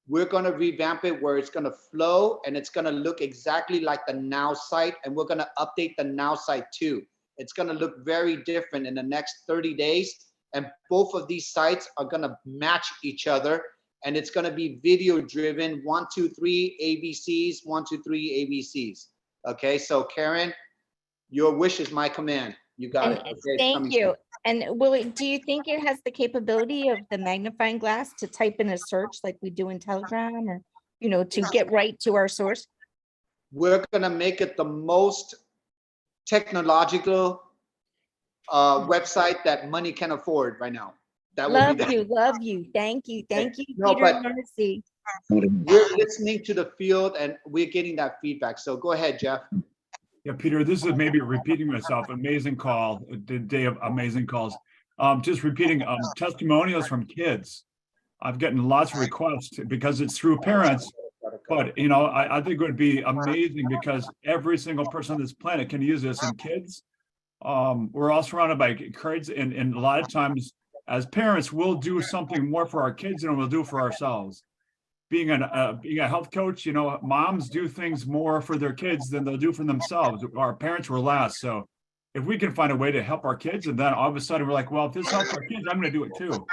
We're gonna revamp it where it's gonna flow and it's gonna look exactly like the Now site, and we're gonna update the Now site too. It's gonna look very different in the next 30 days, and both of these sites are gonna match each other, and it's gonna be video driven, 1, 2, 3 ABCs, 1, 2, 3 ABCs. Okay, so Karen, your wish is my command. You got And it. Okay, it's thank coming you. soon. And Willie, do you think it has the capability of the magnifying glass to type in a search like we do in Telegram, or, you know, to get right to our source? We're gonna make it the most technological website that money can afford right now. That will Love be that. you, love you. Thank you, No, Peter and but Marcy. we're listening to the field and we're getting that feedback. So go ahead, Jeff. Yeah, Peter, this is maybe repeating myself. Amazing call, the day of amazing calls. Just repeating testimonials from kids. I've gotten lots of requests because it's through parents, but you know, I think it would be amazing because every single person on this planet can use this, and kids. We're all surrounded by kids, and a lot of times as parents, we'll do something more for our kids than we'll do for ourselves. Being a health coach, you know, moms do things more for their kids than they'll do for themselves. Our parents were last. So if we can find a way to help our kids, and then all of a sudden we're like, well, if this helps our kids, I'm going to do it too.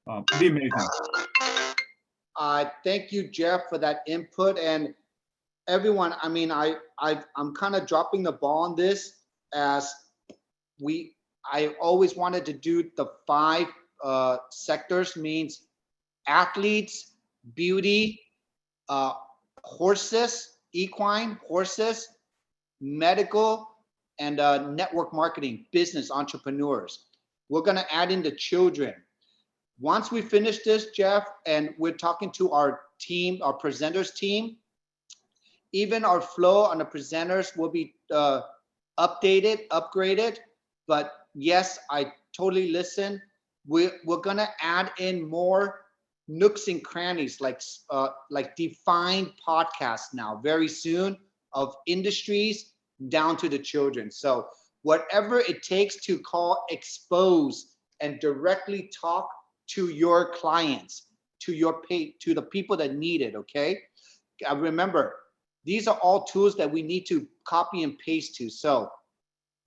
It'd be amazing. Thank you, Jeff, for that input. And everyone, I mean, I'm kind of dropping the ball on this, as I always wanted to do the 5 sectors, means athletes, beauty, horses, equine, horses, medical, and network marketing, business entrepreneurs. We're gonna add in the children. Once we finish this, Jeff, and we're talking to our team, our presenters team, even our flow on the presenters will be updated, upgraded. But yes, I totally listen. We're gonna add in more nooks and crannies, like defined podcasts now very soon, of industries down to the children. So whatever it takes to expose and directly talk to your clients, to the people that need it. Okay, remember, these are all tools that we need to copy and paste to. So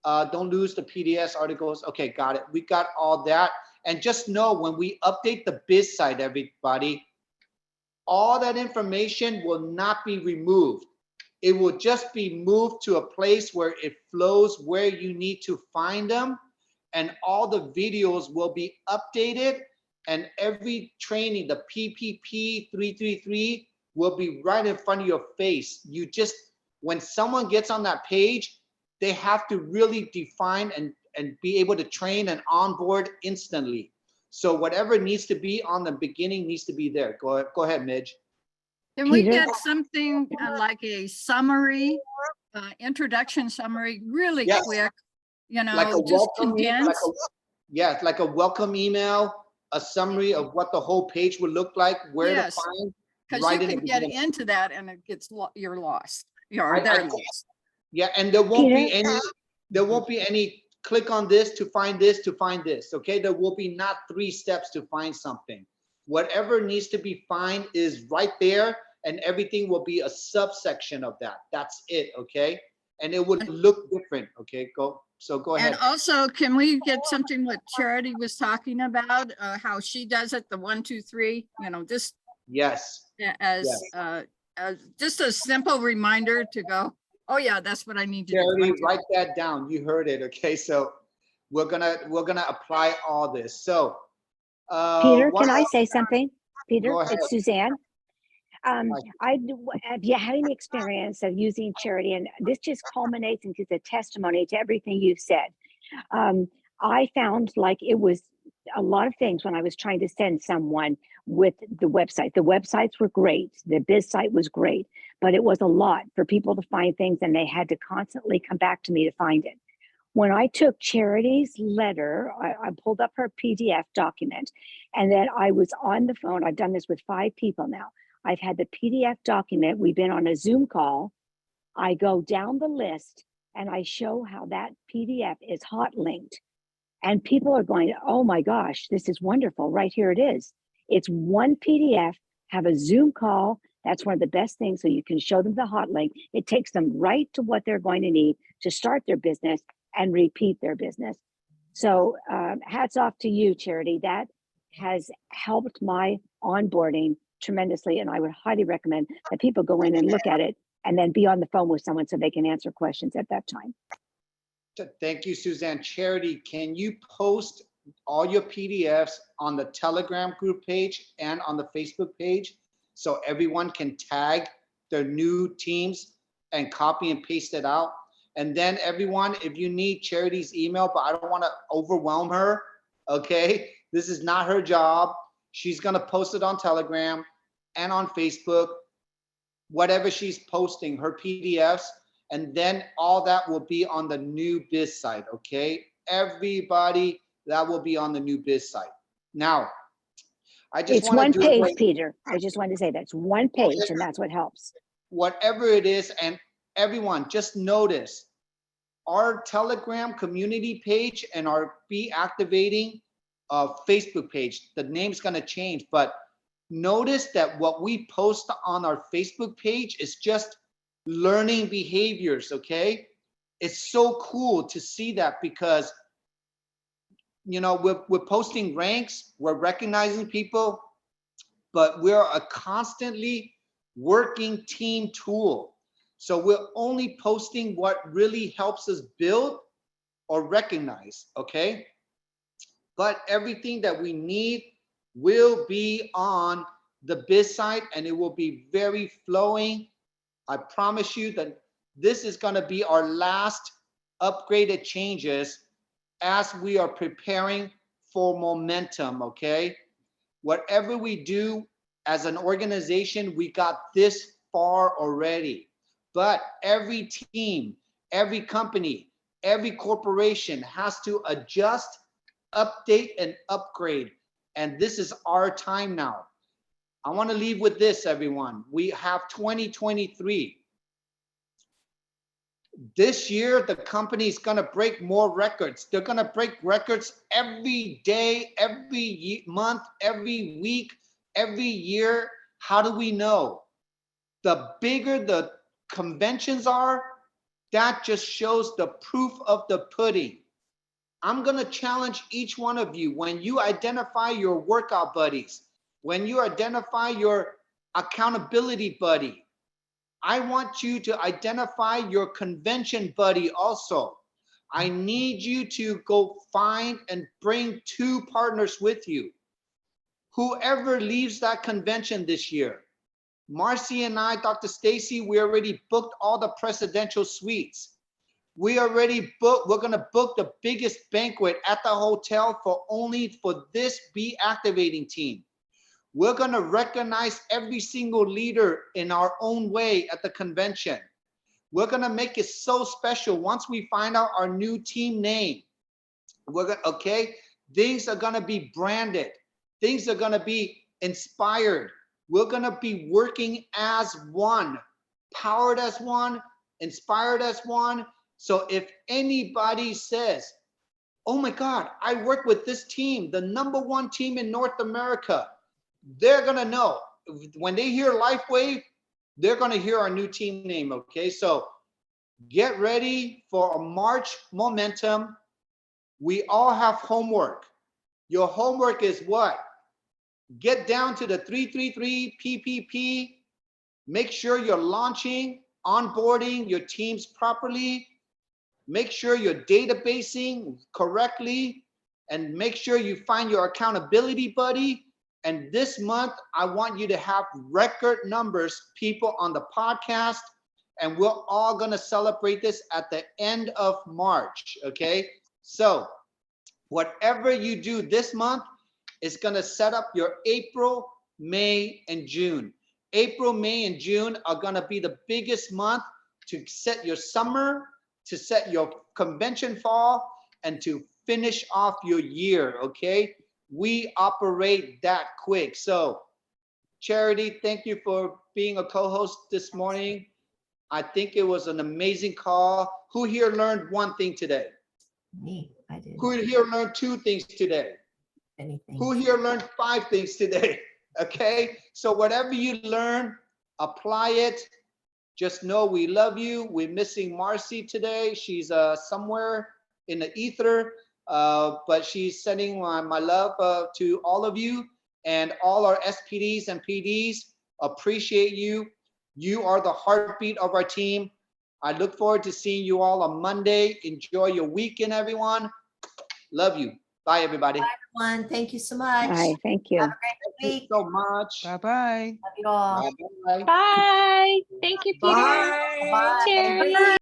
don't lose the PDS articles. Okay, got it. We got all that. And just know, when we update the Biz Site, everybody, all that information will not be removed. It will just be moved to a place where it flows where you need to find them. And all the videos will be updated, and every training, the PPP 333, will be right in front of your face. You just, when someone gets on that page, they have to really define and be able to train and onboard instantly. So whatever needs to be on the beginning needs to be there. Go ahead, Midge. Can we get something like a summary, introduction summary, really Yes. quick? You know, Like a just welcome, condensed. like a welcome email, a summary of what the whole page would look like, where Yes, to find. Because right you in can the get beginning. into that and it gets, you're lost. You're I- there I- lost. Yeah, and there won't be any click on this to find this to find this. Okay, there will be not 3 steps to find something. Whatever needs to be found is right there, and everything will be a subsection of that. That's it. Okay, and it would look different. Okay, go ahead. And also, can we get something what Charity was talking about, how she does it, the 1, 2, 3, you know, just Yes. as just a simple reminder to go, oh yeah, that's what I need to Charity, do. write that down. You heard it. Okay, so we're gonna apply all this. So Peter, what can I else? say something? Peter, Go ahead. it's Suzanne. Hi. Have you had any experience of using Charity? And this just culminates into the testimony to everything you've said. I found like it was a lot of things when I was trying to send someone with the website. The websites were great. The Biz Site was great, but it was a lot for people to find things, and they had to constantly come back to me to find it. When I took Charity's letter, I pulled up her PDF document, and then I was on the phone. I've done this with 5 people now. I've had the PDF document. We've been on a Zoom call. I go down the list and I show how that PDF is hot linked. And people are going, oh my gosh, this is wonderful. Right here it is. It's one PDF, have a Zoom call. That's one of the best things. So you can show them the hot link. It takes them right to what they're going to need to start their business and repeat their business. So hats off to you, Charity. That has helped my onboarding tremendously. And I would highly recommend that people go in and look at it and then be on the phone with someone so they can answer questions at that time. Thank you, Suzanne. Charity, can you post all your PDFs on the Telegram group page and on the Facebook page so everyone can tag their new teams and copy and paste it out? And then everyone, if you need Charity's email, but I don't want to overwhelm her, okay? This is not her job. She's going to post it on Telegram and on Facebook, whatever she's posting, her PDFs, and then all that will be on the new Biz Site, okay? Everybody, that will be on the new Biz Site. Now, I just It's one want to page, do Peter. I just wanted to say that's one page, and that's what helps. whatever it is, and everyone, just notice our Telegram community page and our BeActivating Facebook page. The name's going to change, but notice that what we post on our Facebook page is just learning behaviors, okay? It's so cool to see that because, you know, we're posting ranks, we're recognizing people, but we're a constantly working team tool. So we're only posting what really helps us build or recognize, okay? But everything that we need will be on the Biz Site, and it will be very flowing. I promise you that this is going to be our last upgraded changes as we are preparing for momentum, okay? Whatever we do as an organization, we got this far already. But every team, every company, every corporation has to adjust, update, and upgrade. And this is our time now. I want to leave with this, everyone. We have 2023. This year, the company is going to break more records. They're going to break records every day, every month, every week, every year. How do we know? The bigger the conventions are, that just shows the proof of the pudding. I'm going to challenge each one of you when you identify your workout buddies, when you identify your accountability buddy, I want you to identify your convention buddy also. I need you to go find and bring 2 partners with you. Whoever leaves that convention this year, Marcy and I, Dr. Stacy, we already booked all the presidential suites. We already booked, we're going to book the biggest banquet at the hotel for this BeActivating team. We're going to recognize every single leader in our own way at the convention. We're going to make it so special once we find out our new team name. We're going to, okay, things are going to be branded. Things are going to be inspired. We're going to be working as one, powered as one, inspired as one. So if anybody says, oh my God, I work with this team, the #1 team in North America, they're going to know. When they hear Lifewave, they're going to hear our new team name, okay? So get ready for a March momentum. We all have homework. Your homework is what? Get down to the 333 PPP. Make sure you're launching, onboarding your teams properly. Make sure you're databasing correctly, and make sure you find your accountability buddy. And this month, I want you to have record numbers, people on the podcast, and we're all going to celebrate this at the end of March, okay? So whatever you do this month is going to set up your April, May, and June. April, May, and June are going to be the biggest month to set your summer, to set your convention fall and to finish off your year, okay? We operate that quick. So Charity, thank you for being a co-host this morning. I think it was an amazing call. Who here learned one thing today? Me, I did Who here learned 2 things today? anything. Who here learned 5 things today? Okay, so whatever you learn, apply it. Just know we love you. We're missing Marcy today. She's somewhere in the ether, but she's sending my love to all of you and all our SPDs and PDs. Appreciate you. You are the heartbeat of our team. I look forward to seeing you all on Monday. Enjoy your weekend, everyone. Love you. Bye, everybody. Everyone, thank you so much. Hi, thank you. Have a great Thank week. you so much. Bye-bye. Love you all. Bye. Bye. Thank you, Peter. Bye. Charity.